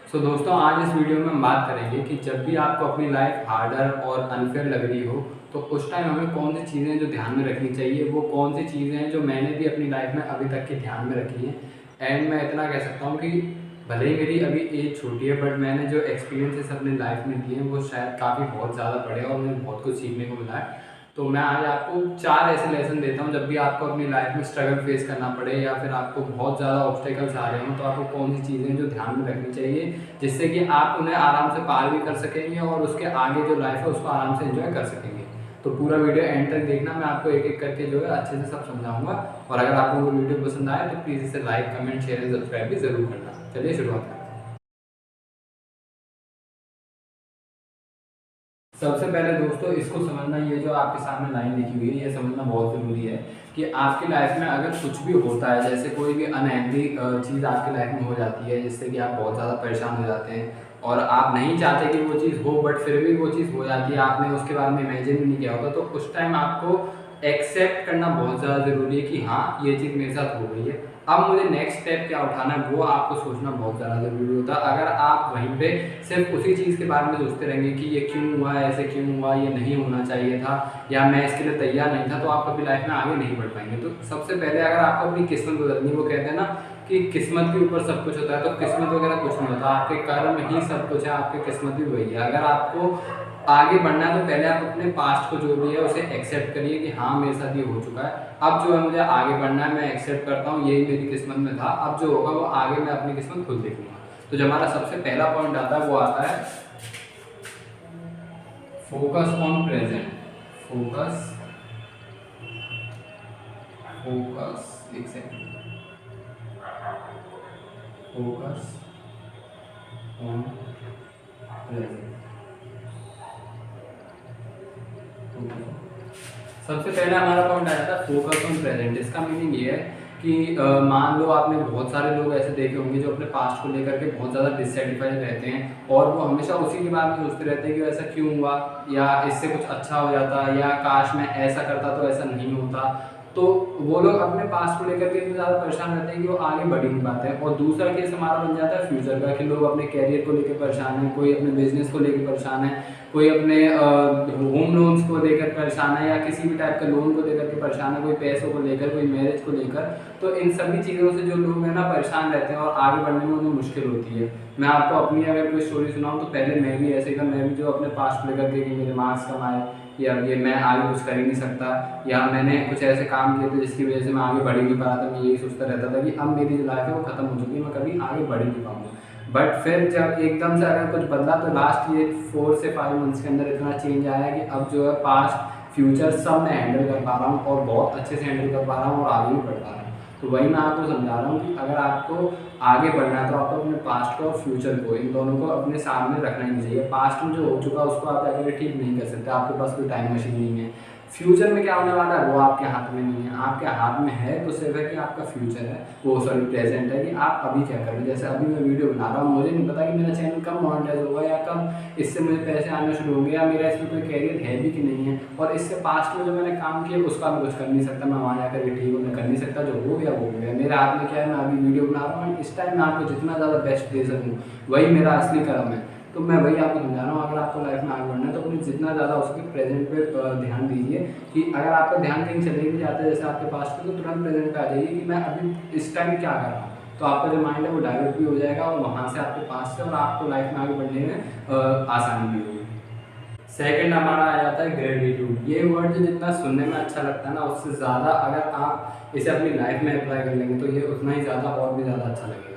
दोस्तों, आज इस वीडियो में हम बात करेंगे कि जब भी आपको अपनी लाइफ हार्डर और अनफेयर लग रही हो तो उस टाइम हमें कौन सी चीज़ें जो ध्यान में रखनी चाहिए, वो कौन सी चीज़ें हैं जो मैंने भी अपनी लाइफ में अभी तक के ध्यान में रखी हैं। एंड मैं इतना कह सकता हूँ कि भले ही मेरी अभी एज छोटी है, बट मैंने जो एक्सपीरियंसेस अपनी लाइफ में दिए हैं वो शायद काफ़ी बहुत ज़्यादा बड़े हैं और मुझे बहुत कुछ सीखने को मिला है। तो मैं आज आपको 4 ऐसे लेसन देता हूँ, जब भी आपको अपनी लाइफ में स्ट्रगल फेस करना पड़े या फिर आपको बहुत ज़्यादा ऑब्स्टेकल्स आ रहे हों, तो आपको कौन सी चीज़ें जो ध्यान में रखनी चाहिए, जिससे कि आप उन्हें आराम से पार भी कर सकेंगे और उसके आगे जो लाइफ है उसको आराम से एंजॉय कर सकेंगे। तो पूरा वीडियो एंड तक देखना, मैं आपको एक एक करके जो है अच्छे से सब समझाऊंगा। और अगर आप लोगों को वीडियो पसंद आए तो प्लीज़ इसे like, comment, share and subscribe भी ज़रूर करना। चलिए शुरुआत करते हैं। सबसे पहले दोस्तों, इसको समझना, ये जो आपके सामने लाइन लिखी हुई है ये समझना बहुत ज़रूरी है कि आपकी लाइफ में अगर कुछ भी होता है, जैसे कोई भी अनहेल्दी चीज़ आपकी लाइफ में हो जाती है जिससे कि आप बहुत ज़्यादा परेशान हो जाते हैं और आप नहीं चाहते कि वो चीज़ हो, बट फिर भी वो चीज़ हो जाती है, आपने उसके बारे में इमेजिन भी नहीं किया होता, तो उस टाइम आपको एक्सेप्ट करना बहुत ज़्यादा ज़रूरी है कि हाँ, ये चीज़ मेरे साथ हो गई है। अब मुझे नेक्स्ट स्टेप क्या उठाना है वो आपको सोचना बहुत ज़्यादा ज़रूरी होता है। अगर आप वहीं पे सिर्फ उसी चीज़ के बारे में सोचते रहेंगे कि ये क्यों हुआ, ऐसे क्यों हुआ, ये नहीं होना चाहिए था या मैं इसके लिए तैयार नहीं था, तो आप कभी लाइफ में आगे नहीं बढ़ पाएंगे। तो सबसे पहले अगर आपको अपनी किस्मत बदलनी, वो कहते हैं ना कि किस्मत के ऊपर सब कुछ होता है, तो किस्मत वगैरह कुछ नहीं होता, आपके कर्म ही सब कुछ है, आपकी किस्मत भी वही है। अगर आपको आगे बढ़ना है तो पहले आप अपने पास्ट को जो भी है उसे एक्सेप्ट करिए कि हाँ, मेरे साथ ये हो चुका है, अब जो है मुझे आगे बढ़ना है, मैं एक्सेप्ट करता हूँ, यही मेरी किस्मत में था, अब जो होगा वो आगे मैं अपनी किस्मत खुद देखूंगा। तो जो हमारा सबसे पहला पॉइंट आता है वो आता है focus on present. Focus focus एक सेकंड, फोकस ऑन प्रेजेंट। सबसे पहले हमारा पॉइंट आया था फोकस ऑन प्रेजेंट। इसका मीनिंग ये है कि मान लो आपने बहुत सारे लोग ऐसे देखे होंगे जो अपने पास्ट को लेकर के बहुत ज़्यादा डिससेटिस्फाइड रहते हैं और वो हमेशा उसी के बारे में सोचते रहते हैं कि ऐसा क्यों हुआ, या इससे कुछ अच्छा हो जाता, या काश मैं ऐसा करता तो ऐसा नहीं होता। तो वो लोग अपने पास्ट को लेकर के इतने ज़्यादा परेशान रहते हैं कि वो आगे बढ़ ही नहीं पाते हैं। और दूसरा केस हमारा बन जाता है फ्यूचर का, कि लोग अपने कैरियर को लेकर परेशान हैं, कोई अपने बिजनेस को लेकर परेशान है, कोई अपने होम लोन्स को लेकर परेशान है, या किसी भी टाइप का लोन को लेकर के परेशान है, कोई पैसों को लेकर, कोई मैरिज को लेकर। तो इन सभी चीज़ों से जो लोग हैं ना परेशान रहते हैं और आगे बढ़ने में उन्हें मुश्किल होती है। मैं आपको अपनी अगर कोई स्टोरी सुनाऊँ तो पहले मैं भी ऐसे ही था। मैं भी जो अपने पास्ट को लेकर के कि मेरे मार्क्स कम आए, या ये मैं आगे कुछ कर ही नहीं सकता, या मैंने कुछ ऐसे काम किए थे जिसकी वजह से मैं आगे बढ़ ही नहीं पा रहा था, मैं यही सोचता रहता था कि अब मेरी जो लाइफ है वो ख़त्म हो चुकी है, मैं कभी आगे बढ़ ही नहीं पाऊँगा। बट फिर जब एकदम से अगर कुछ बदला तो लास्ट ये 4 से 5 मंथ्स के अंदर इतना चेंज आया कि अब जो है पास्ट फ्यूचर सब मैं हैंडल कर पा रहा हूँ और बहुत अच्छे से हैंडल कर पा रहा हूँ और आगे भी बढ़ पा रहा हूँ। तो वही मैं आपको समझा रहा हूँ कि अगर आपको आगे बढ़ना है तो आपको अपने पास्ट को और फ्यूचर को, इन दोनों को अपने सामने रखना ही नहीं चाहिए। पास्ट में जो हो चुका है उसको आप अगर ठीक नहीं कर सकते, आपके पास कोई टाइम मशीन नहीं है। फ्यूचर में क्या होने वाला है वो आपके हाथ में नहीं है। आपके हाथ में है तो सिर्फ है कि आपका फ्यूचर है, वो सॉरी प्रेजेंट है, कि आप अभी क्या कर रहे हैं। जैसे अभी मैं वीडियो बना रहा हूँ, मुझे नहीं पता कि मेरा चैनल कब मोनेटाइज होगा या कब इससे मुझे पैसे आने शुरू होंगे, या मेरा इसमें कोई कैरियर है भी कि नहीं है। और इससे पास्ट में जो मैंने काम किया उसका मैं कुछ कर नहीं सकता, मैं वहाँ जाकर ठीक हूँ, मैं कर नहीं सकता, जो हो गया वो हो गया। मेरे हाथ में क्या है, मैं अभी वीडियो बना रहा हूँ, इस टाइम मैं आपको जितना ज़्यादा बेस्ट दे सकूँ वही मेरा असली कर्म है। तो मैं वही आपको समझा रहा हूँ, अगर आपको लाइफ में आगे बढ़ना है तो अपने जितना ज़्यादा उसके प्रेजेंट पे ध्यान दीजिए। कि अगर आपका ध्यान कहीं चले भी जाता है जैसे आपके पास पे, तो तुरंत प्रेजेंट पे आ जाइए कि मैं अभी इस टाइम क्या कर रहा हूँ। तो आपका जो माइंड है वो डाइवर्ट भी हो जाएगा और वहाँ से आपके पास से और आपको लाइफ में आगे बढ़ने में आसानी भी होगी। सेकंड हमारा आ जाता है ग्रेटिट्यूड। ये वर्ड जो जितना सुनने में अच्छा लगता है ना, उससे ज़्यादा अगर आप इसे अपनी लाइफ में अप्लाई कर लेंगे तो ये उतना ही ज़्यादा और भी ज़्यादा अच्छा लगेगा।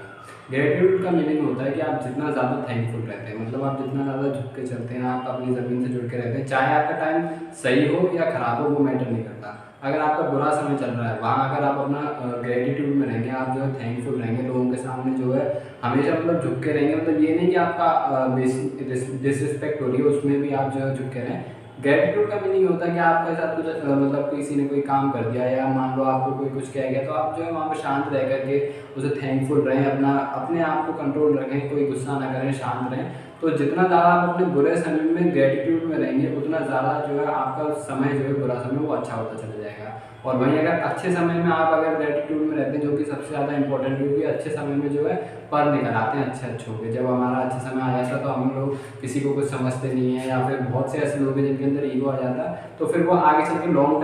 ग्रेटिट्यूड का मीनिंग होता है कि आप जितना ज़्यादा थैंकफुल रहते हैं, मतलब आप जितना ज़्यादा झुक के चलते हैं, आप अपनी ज़मीन से जुड़ के रहते हैं, चाहे आपका टाइम सही हो या ख़राब हो वो मैटर नहीं करता। अगर आपका बुरा समय चल रहा है, वहाँ अगर आप अपना ग्रेटिट्यूड में रहेंगे, आप जो है थैंकफुल रहेंगे, लोगों के सामने जो है हमेशा मतलब झुक के रहेंगे, मतलब ये नहीं कि आपका डिसरिस्पेक्ट हो रही है उसमें भी आप जो है झुक के रहें। ग्रेटिट्यूड का मीनिंग होता है कि आपके साथ कुछ मतलब किसी ने कोई काम कर दिया या मान लो आपको कोई कुछ कह गया, तो आप जो है वहाँ पे शांत रह करके उसे थैंकफुल रहें, अपने आप को कंट्रोल रखें, कोई गुस्सा ना करें, शांत रहें। तो जितना ज़्यादा आप अपने बुरे समय में ग्रेटिट्यूड में रहेंगे उतना ज़्यादा जो है आपका समय जो है बुरा समय वो अच्छा होता चला जाएगा। और वहीं अगर अच्छे समय में आप अगर ग्रेटिट्यूड में रहते हैं, जो कि सबसे ज़्यादा इंपॉर्टेंट है, क्योंकि अच्छे समय में जो है पर निकल आते हैं अच्छे अच्छों के। जब हमारा अच्छा समय आ जाता है तो हम लोग किसी को कुछ समझते नहीं है, या फिर बहुत से ऐसे लोग हैं जिनके अंदर ईगो आ जाता है, तो फिर वो आगे चल के लॉन्ग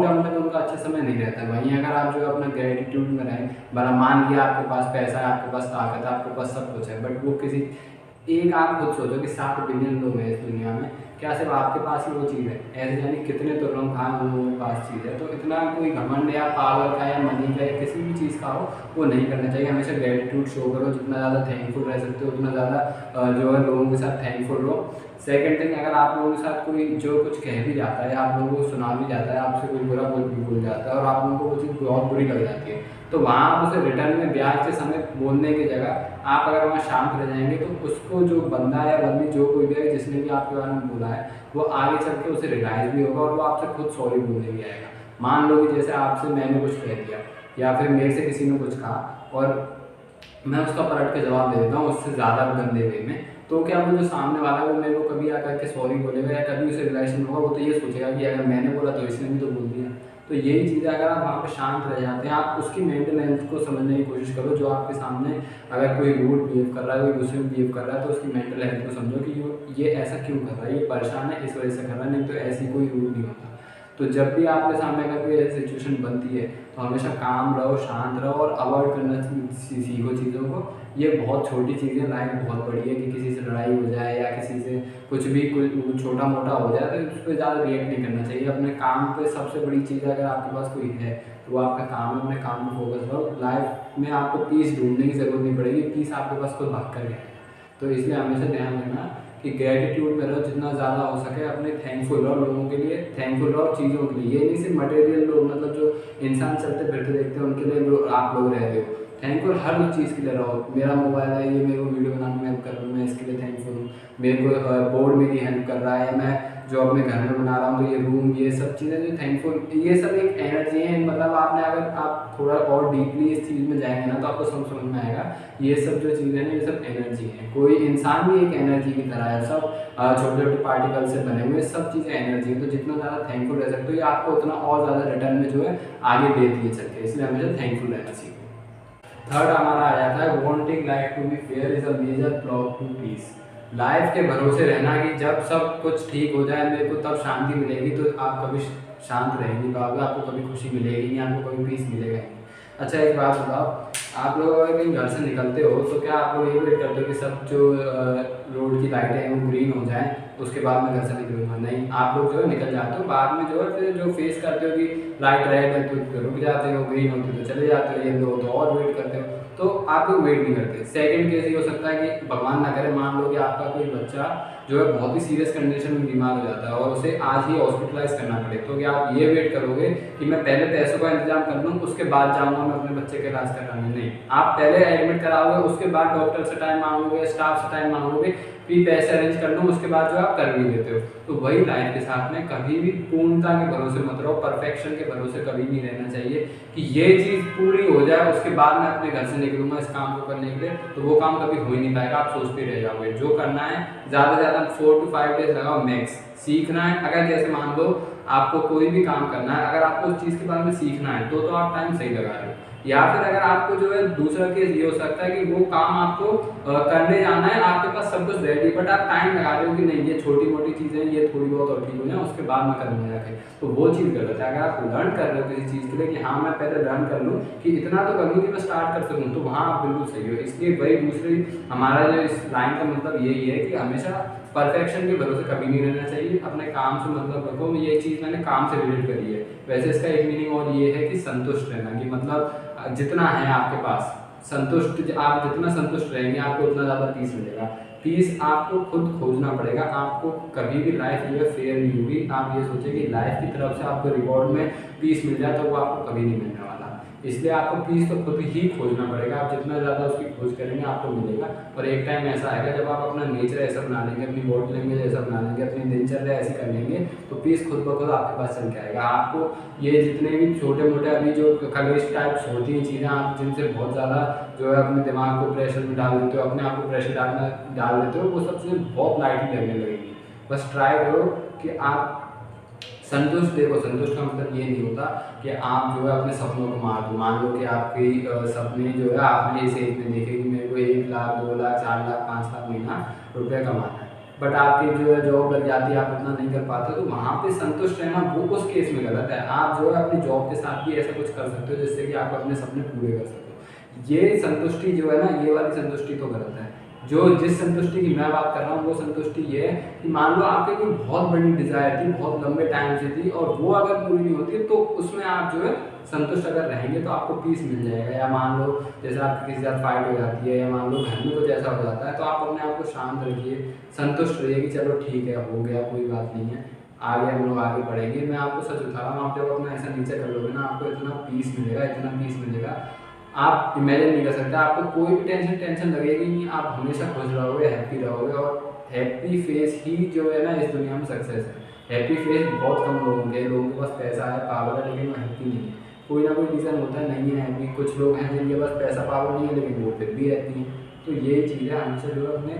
टर्म तक उनका अच्छा समय नहीं रहता है। वहीं अगर आप जो है अपना ग्रेटिट्यूड में रहें, भला मान लिया आपके पास पैसा है, आपके पास ताकत है, आपके पास सब कुछ है, बट वो किसी एक आप खुद सोचो कि 7 बिलियन लोग हैं इस दुनिया में, क्या सिर्फ आपके पास ही वो चीज़ है? ऐसे यानी कितने तो लोग कहाँ उन लोगों के पास चीज़ है। तो इतना कोई घमंड या पावर का या मनी का या किसी भी चीज़ का हो, वो नहीं करना चाहिए। हमेशा ग्रेटिट्यूड शो करो, जितना ज़्यादा थैंकफुल रह सकते हो उतना ज़्यादा जो है लोगों के साथ थैंकफुल रहो। सेकंड थिंग, अगर आप लोगों के साथ कोई जो कुछ कह भी जाता है, आप लोगों को सुना भी जाता है, आपसे कोई बुरा बोल जाता है और आप लोगों को वो चीज़ बहुत बुरी लग जाती है, तो वहाँ आप उसे रिटर्न में ब्याज के समय बोलने की जगह आप अगर वहाँ शांत रह जाएंगे, तो उसको जो बंदा या बंदी जो कोई भी है जिसने भी आपके बारे में बोला है, वो आगे चल के उसे रियलाइज़ भी होगा और वो आपसे खुद सॉरी बोलने भी आएगा। मान लो कि जैसे आपसे मैंने कुछ कह दिया या फिर मेरे से किसी ने कुछ कहा और मैं उसका पलट के जवाब दे देता हूँ उससे ज़्यादा गंदे वे में, तो क्या वो जो सामने वाला है वो मेरे को कभी आकर के सॉरी बोलेगा या कभी उसे रियलाइजेशन होगा? वो तो ये सोचेगा कि अगर मैंने बोला तो इसने भी तो बोल दिया। तो यही चीज़ है, अगर आप वहाँ पे शांत रह जाते हैं, आप उसकी मेंटल हेल्थ को समझने की कोशिश करो। जो आपके सामने अगर कोई रूड बिहेव कर रहा है, कोई गुस्से में बिहेव कर रहा है, तो उसकी मेंटल हेल्थ को समझो कि ये ऐसा क्यों कर रहा है, ये परेशान है इस वजह से कर रहा है, नहीं तो ऐसी कोई रूड नहीं होता। तो जब भी आपके सामने अगर कोई ऐसी सिचुएशन बनती है, तो हमेशा काम रहो, शांत रहो और अवॉइड करना सीखो चीज़ों को। ये बहुत छोटी चीज़ें, लाइफ बहुत बड़ी है कि किसी से लड़ाई हो जाए या किसी से कुछ भी कोई छोटा मोटा हो जाए तो उस पर ज़्यादा रिएक्ट नहीं करना चाहिए। अपने काम पे सबसे बड़ी चीज़ है, अगर आपके पास कोई है तो वो आपका काम है, अपने काम में फोकस रहो। लाइफ में आपको पीस ढूंढने की ज़रूरत नहीं पड़ेगी, पीस आपके पास खुद भाग कर है। तो इसलिए हमेशा ध्यान रखना कि ग्रेटिट्यूड में रहो, जितना ज़्यादा हो सके अपने थैंकफुल रहो लोगों के लिए, थैंकफुल रहो चीज़ों के लिए। ये नहीं सिर्फ मटेरियल लोग, मतलब जो इंसान चलते फिरते देखते हैं उनके लिए आप लोग रह रहे हो। थैंकफुल हर उस चीज़ के लिए रहो। मेरा मोबाइल है, ये मेरे को वीडियो बनाने में हेल्प कर रहा हूँ, मैं इसके लिए थैंकफुल हूँ। मेरे को बोर्ड मेरी हेल्प कर रहा है, मैं जो अपने घर में बना रहा हूँ तो ये रूम, ये सब चीज़ें जो थैंकफुल, ये सब एक एनर्जी है। मतलब आपने अगर आप थोड़ा और डीपली इस चीज़ में जाएंगे ना तो आपको समझ में आएगा ये सब जो चीज़ें हैं ये सब एनर्जी है। कोई इंसान भी एक एनर्जी की तरह है, सब छोटे छोटे पार्टिकल से बने हुए सब चीज़ें एनर्जी है। तो जितना ज़्यादा थैंकफुल रह सकते हो ये आपको उतना और ज़्यादा रिटर्न में जो है आगे देती है चल के। इसलिए हमेशा थैंकफुल रहना सीखो। थर्ड हमारा आ जाता है wanting life to be fair is a major flaw to peace. Life के भरोसे रहना कि जब सब कुछ ठीक हो जाए मेरे को तब शांति मिलेगी, तो आप कभी शांत रह नहीं पाओगे, आपको कभी खुशी मिलेगी नहीं, आपको कभी पीस मिलेगा नहीं। अच्छा एक बात बताओ, आप लोग अगर कहीं घर से निकलते हो तो क्या आप लोग ये वेट करते हो कि सब जो रोड की लाइटें हैं वो ग्रीन हो जाएं उसके बाद मैं घर से निकलूँगा? नहीं, आप लोग जो है निकल जाते हो, बाद में जो है फिर जो फेस करते हो कि लाइट रेड है तो रुक जाते हो, ग्रीन होती तो चले जाते हो, येलो तो और वेट करते हो। तो आप लोग वेट नहीं करते। सेकंड केस ये हो सकता है कि भगवान ना करे, मान लो कि आपका कोई बच्चा जो है बहुत ही सीरियस कंडीशन में बीमार हो जाता है और उसे आज ही हॉस्पिटलाइज करना पड़े, तो क्या आप ये वेट करोगे कि मैं पहले पैसों का इंतजाम कर लूँ उसके बाद जाऊँगा मैं अपने बच्चे का इलाज कराने? नहीं, आप पहले एडमिट कराओगे, उसके बाद डॉक्टर से टाइम मांगोगे, स्टाफ से टाइम मांगोगे, फिर पैसे अरेंज कर लूँ, उसके बाद जो आप कर भी देते हो। तो वही लाइफ के साथ में कभी भी पूर्णता के भरोसे मत रहो, परफेक्शन के भरोसे कभी नहीं रहना चाहिए कि ये चीज़ पूरी हो जाए उसके बाद मैं अपने घर से निकलूँगा इस काम को करने के लिए, तो वो काम कभी हो ही नहीं पाएगा। आप सोचते रह जाओगे। जो करना है ज़्यादा से ज़्यादा 4 to 5 डेज लगाओ मैक्स। सीखना है, अगर जैसे मान लो आपको कोई भी काम करना है, अगर आपको उस चीज़ के बारे में सीखना है तो आप टाइम सही लगा रहे हो। या फिर अगर आपको जो है दूसरा केस ये हो सकता है कि वो काम आपको करने जाना है, आपके पास सब कुछ रेडी, बट आप टाइम लगा रहे हो कि नहीं ये छोटी मोटी चीज़ें ये थोड़ी बहुत और ठीक हो जाए उसके बाद मैं करूँगा जाके, तो वो चीज़ गलत है। अगर आप लर्न कर रहे हो किसी चीज़ के लिए कि हाँ मैं पहले लर्न कर लूँ कि इतना तो कर लूँ कि मैं स्टार्ट कर सकूँ, तो वहाँ आप बिल्कुल सही हो। इसलिए वही दूसरी हमारा जो इस लाइन का मतलब यही है कि हमेशा परफेक्शन के भरोसे कभी नहीं रहना चाहिए, अपने काम से मतलब रखो। ये चीज़ मैंने काम से रिलेट करी है। वैसे इसका एक मीनिंग और ये है कि संतुष्ट रहना, कि मतलब जितना है आपके पास संतुष्ट, आप जितना संतुष्ट रहेंगे आपको उतना ज़्यादा पीस मिलेगा। पीस आपको खुद खोजना पड़ेगा। आपको कभी भी लाइफ जो है फेयर नहीं होगी। आप ये सोचें कि लाइफ की तरफ से आपको रिवॉर्ड में पीस मिल जाए तो वो आपको कभी नहीं मिलने वाला। इसलिए आपको पीस तो खुद ही खोजना पड़ेगा। आप जितना ज़्यादा उसकी खोज करेंगे आपको मिलेगा। और एक टाइम ऐसा आएगा जब आप अपना नेचर ऐसा बना लेंगे, अपनी बॉडी लैंग्वेज ऐसा बना लेंगे, अपनी दिनचर्या ऐसी कर लेंगे, तो पीस खुद ब खुद आपके पास चल के आएगा। आपको ये जितने भी छोटे मोटे अभी जो खगोश टाइप्स होती हैं चीज़ें, आप जिनसे बहुत ज़्यादा जो है अपने दिमाग को प्रेशर में डाल देते हो, अपने आप को प्रेशर डाल देते हो, वो सब चीज़ें बहुत लाइटली लगने लगेगी। बस ट्राई करो कि आप संतुष्ट देखो, संतुष्ट का मतलब ये नहीं होता कि आप जो है अपने सपनों को मार दो। मान लो कि आपकी सपने जो है आपने इस एज में देखे कि मेरे को 1 लाख 2 लाख 4 लाख 5 लाख महीना रुपये कमाना है, बट आपकी जो है जॉब लग जाती है, आप उतना नहीं कर पाते, तो वहाँ पे संतुष्ट रहना वो उस केस में गलत है। आप जो है अपनी जॉब के साथ भी ऐसा कुछ कर सकते हो जिससे कि आप अपने सपने पूरे कर सको। ये संतुष्टि जो है ना, ये वाली संतुष्टि तो गलत है। जो जिस संतुष्टि की मैं बात कर रहा हूँ वो संतुष्टि ये है कि मान लो आपकी कोई बहुत बड़ी डिज़ायर थी, बहुत लंबे टाइम से थी, और वो अगर पूरी नहीं होती तो उसमें आप जो है संतुष्ट अगर रहेंगे तो आपको पीस मिल जाएगा। या मान लो जैसे आपकी किसी के साथ फाइट हो जाती है, या मान लो घर में कुछ ऐसा हो जाता है, तो आप अपने आप को शांत रखिए, संतुष्ट रहिए कि चलो ठीक है, हो गया, कोई बात नहीं है, आगे हम लोग आगे बढ़ेंगे। मैं आपको सच बता रहा हूँ, आप जब अपना ऐसा नीचे कर लोगे ना, आपको इतना पीस मिलेगा, इतना पीस मिलेगा, आप इमेजिन नहीं कर सकते। आपको कोई भी टेंशन लगेगी नहीं, आप हमेशा खुश रहोगे, हैप्पी रहोगे, और हैप्पी फेस ही जो है ना इस दुनिया में सक्सेस है। हैप्पी फेस बहुत कम लोगों के पास पैसा है, पावर है, लेकिन वो हैप्पी नहीं है। कोई ना कोई रीज़न होता है नहीं है हैप्पी। कुछ लोग हैं जिनके पास पैसा पावर नहीं है लेकिन वो फिर भी रहती हैं। तो यही चीज़ है, हमेशा जो है अपने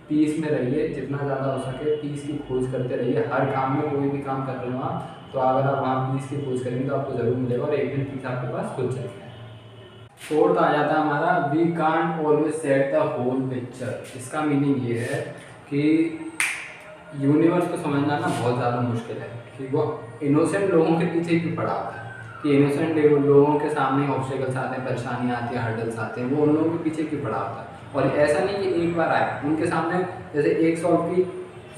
पीस में रहिए, जितना ज़्यादा हो सके पीस की खोज करते रहिए। हर काम में, कोई भी काम कर रहे हो आप, तो अगर आप वहाँ पीस की खोज करेंगे तो आपको ज़रूर मिलेगा, और एक दिन पीस आपके पास खुद जाएगा। फोर्थ आ जाता है हमारा, we can't always set the whole picture. इसका मीनिंग ये है कि यूनिवर्स को समझना ना बहुत ज़्यादा मुश्किल है कि वो इनोसेंट लोगों के पीछे क्यों पड़ा होता है, कि इनोसेंट लोगों के सामने ऑब्स्टेकल्स आते हैं, परेशानियाँ आती हैं, हर्डल्स आते हैं, वो उन लोगों के पीछे क्यों पड़ा होता है। और ऐसा नहीं कि एक बार आए उनके सामने, जैसे एक सॉल्व की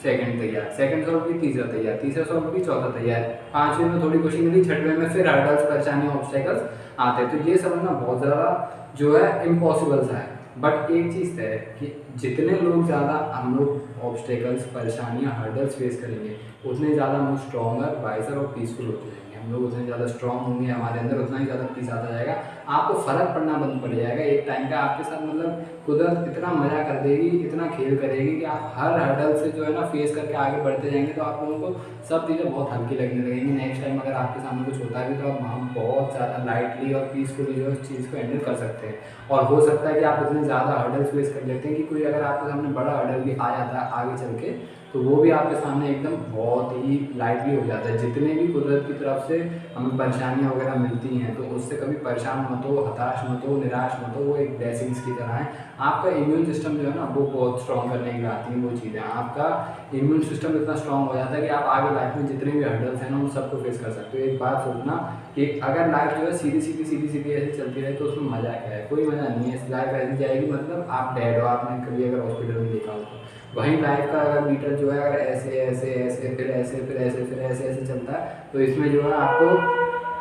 सेकंड तैयार, सेकंड सॉल्व की तीसरा तैयार, तीसरा सॉल्व की चौथा तैयार, पाँचवें में थोड़ी खुशी मिली, छठवें में फिर हर्डल्स, परेशानियाँ, ऑब्स्टेकल्स आते हैं। तो ये समझना बहुत ज़्यादा जो है इम्पॉसिबल सा है। बट एक चीज़ तय है कि जितने लोग ज़्यादा हम लोग ऑब्स्टेकल्स, परेशानियाँ, हर्डल्स फेस करेंगे, उतने ज़्यादा हम स्ट्रॉन्गर, वाइजर और पीसफुल होते जाएंगे। हम लोग उतने ज़्यादा स्ट्रॉन्ग होंगे, हमारे अंदर उतना ही ज़्यादा पीस आता जाएगा। आपको फ़र्क पड़ना बंद पड़ जाएगा एक टाइम का आपके साथ। मतलब कुदरत इतना मज़ा कर देगी, इतना खेल करेगी कि आप हर हर्डल से जो है ना फेस करके आगे बढ़ते जाएंगे, तो आप लोगों को सब चीज़ें बहुत हल्की लगने लगेंगी। नेक्स्ट टाइम अगर आपके सामने कुछ होता है भी तो हम बहुत ज़्यादा लाइटली और पीसफुली जो है उस चीज़ को हैंडल कर सकते हैं। और हो सकता है कि आप इतने ज़्यादा हर्डल्स फेस कर लेते हैं कि कोई अगर आपके सामने बड़ा हर्डल भी आ जाता है आगे चल के, तो वो भी आपके सामने एकदम बहुत ही लाइटली हो जाता है। जितने भी कुदरत की तरफ से हमें परेशानियाँ वगैरह मिलती हैं, तो उससे कभी परेशान मत हो, हताश मत हो, निराश मत हो, वो एक ब्लेसिंग्स की तरह है। आपका इम्यून सिस्टम जो है ना वो बहुत स्ट्रॉन्ग करने की आती है वो चीज़ें। आपका इम्यून सिस्टम इतना स्ट्रॉन्ग हो जाता है कि आप आगे लाइफ में जितने भी हर्डल्स हैं ना उन सबको फेस कर सकते हो। एक बात सोचना कि अगर लाइफ जो है सीधी सीधी ऐसे चलती रहे तो उसमें मज़ा क्या है, कोई मज़ा नहीं है। लाइफ ऐसी जाएगी, मतलब आप डेड हो। आपने कभी अगर हॉस्पिटल में देखा हो तो वहीं लाइफ का अगर मीटर जो है अगर ऐसे ऐसे ऐसे फिर ऐसे फिर ऐसे फिर ऐसे ऐसे चलता है, तो इसमें जो है आपको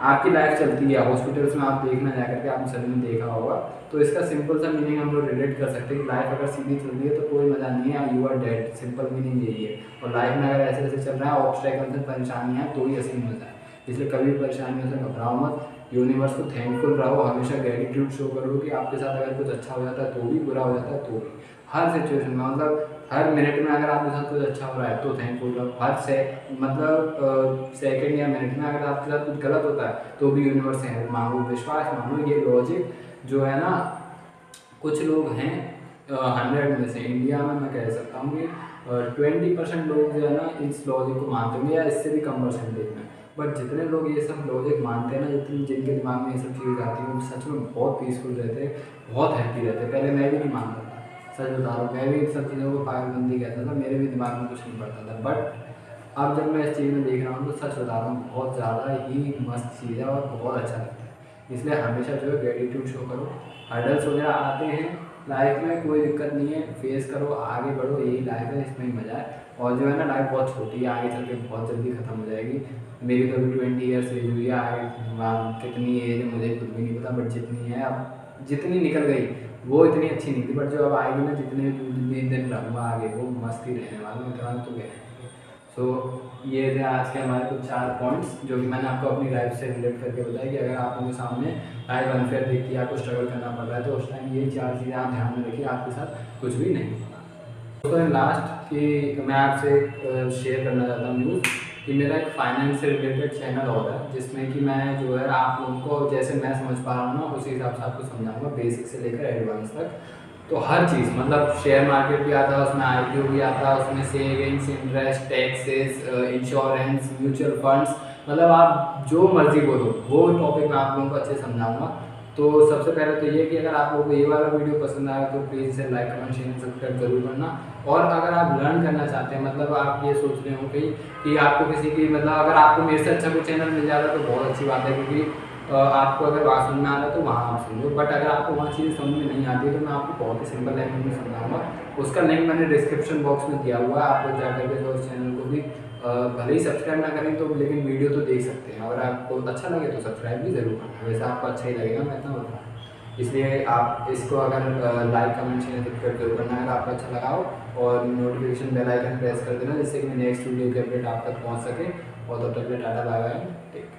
आपकी लाइफ चलती है। हॉस्पिटल्स में आप देखना जाकर के, आपने सभी ने देखा होगा। तो इसका सिंपल सा मीनिंग हम लोग रिलेट कर सकते हैं कि लाइफ अगर सीधी चल रही है तो कोई मज़ा नहीं है, you are dead. Simple meaning यही है। और लाइफ में अगर ऐसे ऐसे चल रहा है, ऑब्स्टेकल्स से परेशानियाँ, तो ही असली मज़ा है। इसलिए कभी भी परेशानियों से घबराओ मत, यूनिवर्स को थैंकफुल रहो, हमेशा ग्रेटिट्यूड शो करो कि आपके साथ अगर कुछ अच्छा हो जाता है तो भी, बुरा हो जाता है तो भी। हर सिचुएशन में, मतलब हर मिनट में अगर आपके साथ कुछ अच्छा हो रहा है तो थैंकफुल रहो। हर सेकंड या मिनट में अगर आपके साथ कुछ गलत होता है तो भी यूनिवर्स से हेल्प मांगो, विश्वास मांगो। ये लॉजिक जो है ना, कुछ लोग हैं 100 में से इंडिया में मैं कह सकता हूँ कि 20% लोग जो है ना इस लॉजिक को मानते होंगे, या इससे भी कम परसेंटेज में। बट जितने लोग ये सब लॉजिक मानते हैं ना, जिनके दिमाग में ये सब चीज़ें आती हैं, वो सच में बहुत पीसफुल रहते हैं, बहुत हैप्पी रहते हैं। पहले मैं भी नहीं मानता था, सच बता रहा हूँ, मैं भी इन सब चीज़ों को पागलबंदी कहता था, मेरे भी दिमाग में कुछ नहीं पड़ता था। बट अब जब मैं इस चीज़ में देख रहा हूँ तो सच बता रहा हूँ, बहुत ज़्यादा ही मस्त चीज़ है और बहुत अच्छा लगता है। इसलिए हमेशा जो है ग्रेटिट्यूड शो करो। हर्डल्स वगैरह आते हैं लाइफ में, कोई दिक्कत नहीं है, फेस करो, आगे बढ़ो, यही लाइफ है, इसमें ही मज़ा है। और जो है ना, लाइफ बहुत छोटी है, आगे चल के बहुत जल्दी ख़त्म हो जाएगी। मेरी तो अभी 20 ईयर्स एज हुई है, आगे कितनी एज है मुझे खुद भी नहीं पता, बट जितनी है, अब जितनी निकल गई वो इतनी अच्छी नहीं थी, बट जो अब आएगी ना, जितने भी दिन रहूँगा आगे, वो मस्ती रहने वाला हूँ, इतना तो गए। सो ये थे आज के हमारे कुछ 4 पॉइंट्स जो कि मैंने आपको अपनी लाइफ से रिलेट करके बताया कि अगर आप उनके सामने लाइफ अनफेयर देखती है, आपको स्ट्रगल करना पड़ रहा है, तो उस टाइम ये 4 चीज़ें आप ध्यान में रखिए, आपके साथ कुछ भी नहीं होगा। दोस्तों लास्ट कि मैं आपसे शेयर करना चाहता हूँ न्यूज़ कि मेरा एक फाइनेंस से रिलेटेड चैनल और है, जिसमें कि मैं जो है आप लोगों को जैसे मैं समझ पा रहा हूँ ना, उसी हिसाब से आपको समझाऊँगा, बेसिक से लेकर एडवांस तक। तो हर चीज़ मतलब शेयर मार्केट भी आता है, उसमें आईपीओ भी आता है, उसमें savings, interest, taxes, insurance, mutual funds, मतलब आप जो मर्जी बोलो वो टॉपिक मैं आप लोगों को अच्छे से समझाऊंगा। तो सबसे पहले तो ये कि अगर आप लोगों को ये वाला वीडियो पसंद आया तो प्लीज़ इसे लाइक, कमेंट, शेयर, सब्सक्राइब जरूर करना। और अगर आप लर्न करना चाहते हैं, मतलब आप ये सोच रहे हो कि आपको किसी की, मतलब अगर आपको मेरे से अच्छा कोई चैनल मिल जाता तो बहुत अच्छी बात है, क्योंकि आपको अगर बात समझ में आ रहा है तो वहाँ आप समझो, बट अगर आपको वहाँ चीज़ें समझ में नहीं आती तो मैं आपको बहुत ही सिंपल लैंग्वेज में समझाऊंगा। उसका लिंक मैंने डिस्क्रिप्शन बॉक्स में दिया हुआ है, आप लोग जाकर के जो उस चैनल को भी भले ही सब्सक्राइब ना करें तो लेकिन वीडियो तो देख सकते हैं। अगर आपको अच्छा लगे तो सब्सक्राइब भी ज़रूर करना, वैसे आपको अच्छा ही लगेगा, मैं इतना बता रहा हूँ। इसलिए आप इसको अगर लाइक, कमेंट, शेयर, सब्सक्राइब जरूर करना अगर आपको अच्छा लगा हो, और नोटिफिकेशन बेल आइकन प्रेस कर देना जिससे कि नेक्स्ट वीडियो की अपडेट आप तक पहुँच सके। और तब तक के लिए tata, bye bye, take care.